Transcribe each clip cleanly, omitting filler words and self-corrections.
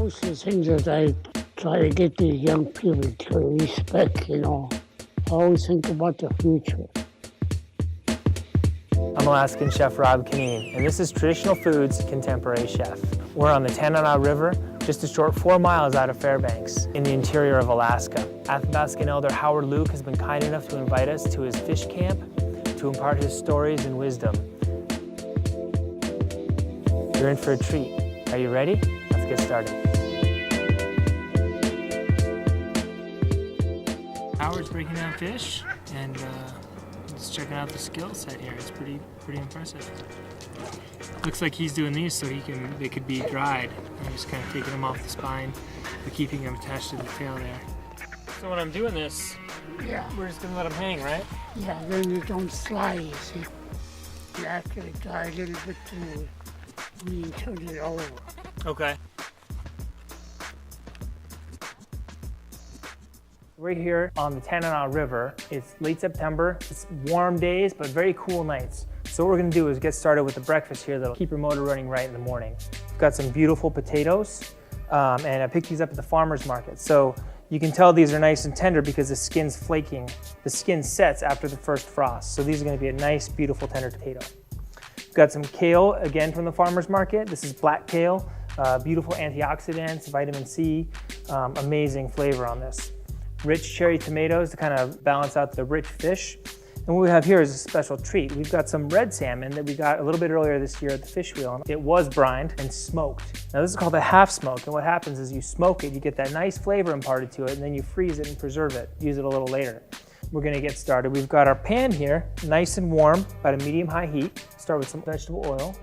Most of the things that I try to get the young people to respect, I always think about the future. I'm Alaskan Chef Rob Kinneen, and this is Traditional Foods Contemporary Chef. We're on the Tanana River, just a short 4 miles out of Fairbanks, in the interior of Alaska. Athabascan Elder Howard Luke has been kind enough to invite us to his fish camp to impart his stories and wisdom. You're in for a treat. Are you ready? Let's get started. Howard's breaking down fish and just checking out the skill set here. It's pretty impressive. Looks like he's doing these so they could be dried. I'm just kind of taking them off the spine, but keeping them attached to the tail there. So when I'm doing this, we're just gonna let them hang, right? Yeah, then you don't slide, you see. You actually try a little bit to when you turn it over. Okay. Right here on the Tanana River, it's late September. It's warm days, but very cool nights. So what we're gonna do is get started with the breakfast here that'll keep your motor running right in the morning. We've got some beautiful potatoes, and I picked these up at the farmer's market. So you can tell these are nice and tender because the skin's flaking. The skin sets after the first frost. So these are gonna be a nice, beautiful, tender potato. We've got some kale, again from the farmer's market. This is black kale, beautiful antioxidants, vitamin C, amazing flavor on this. Rich cherry tomatoes to kind of balance out the rich fish. And what we have here is a special treat. We've got some red salmon that we got a little bit earlier this year at the fish wheel. It was brined and smoked. Now this is called a half smoke, and what happens is you smoke it, you get that nice flavor imparted to it, and then you freeze it and preserve it. Use it a little later. We're gonna get started. We've got our pan here, nice and warm, about a medium-high heat. Start with some vegetable oil.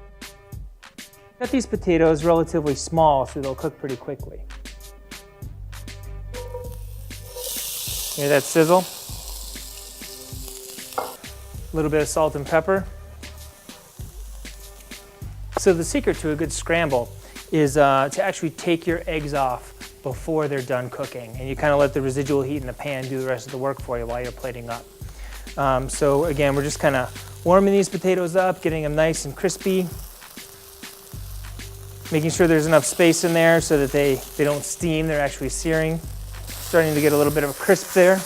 Got these potatoes relatively small, so they'll cook pretty quickly. Hear that sizzle? A little bit of salt and pepper. So the secret to a good scramble is to actually take your eggs off before they're done cooking. And you kind of let the residual heat in the pan do the rest of the work for you while you're plating up. So again, we're just kind of warming these potatoes up, getting them nice and crispy. Making sure there's enough space in there so that they don't steam, they're actually searing. Starting to get a little bit of a crisp there.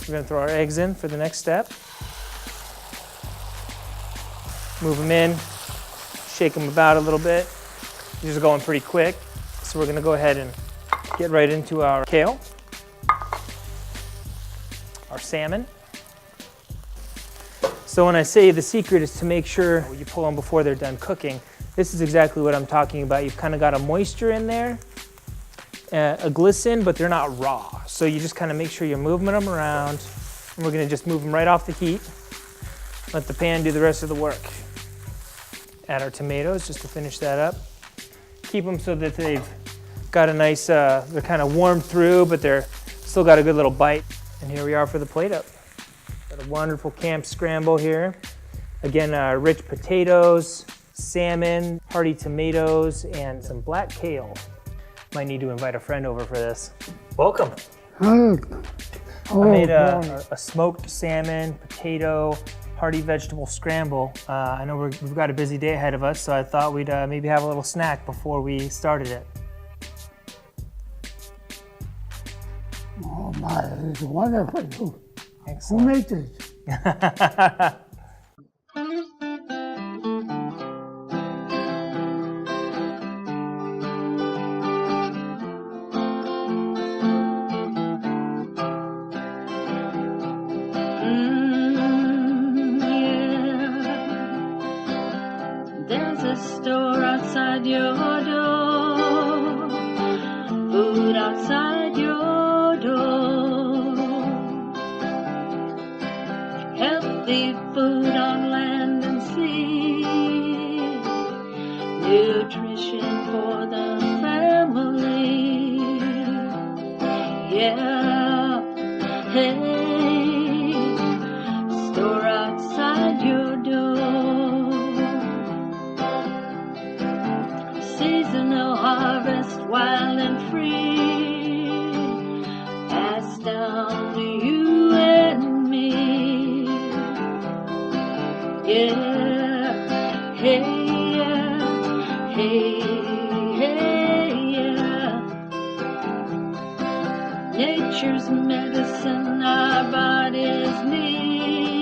We're gonna throw our eggs in for the next step. Move them in, shake them about a little bit. These are going pretty quick. So we're gonna go ahead and get right into our kale, our salmon. So when I say the secret is to make sure you pull them before they're done cooking, this is exactly what I'm talking about. You've kind of got a moisture in there, a glisten, but they're not raw. So you just kind of make sure you're moving them around, and we're gonna just move them right off the heat. Let the pan do the rest of the work. Add our tomatoes just to finish that up. Keep them so that they've got a nice, they're kind of warmed through, but they're still got a good little bite. And here we are for the plate up. Got a wonderful camp scramble here. Again, rich potatoes, salmon, hearty tomatoes, and some black kale. Might need to invite a friend over for this. Welcome. I made a smoked salmon, potato, hearty vegetable scramble. I know we've got a busy day ahead of us, so I thought we'd maybe have a little snack before we started it. Oh my, it's wonderful. Excellent. Who made this? There's a store outside your door, food outside your door, healthy food on land and sea, nutrition for the family, yeah, hey, store outside your door. Seasonal harvest, wild and free, passed down to you and me. Yeah, hey, yeah, Hey, hey, yeah. Nature's medicine our bodies need.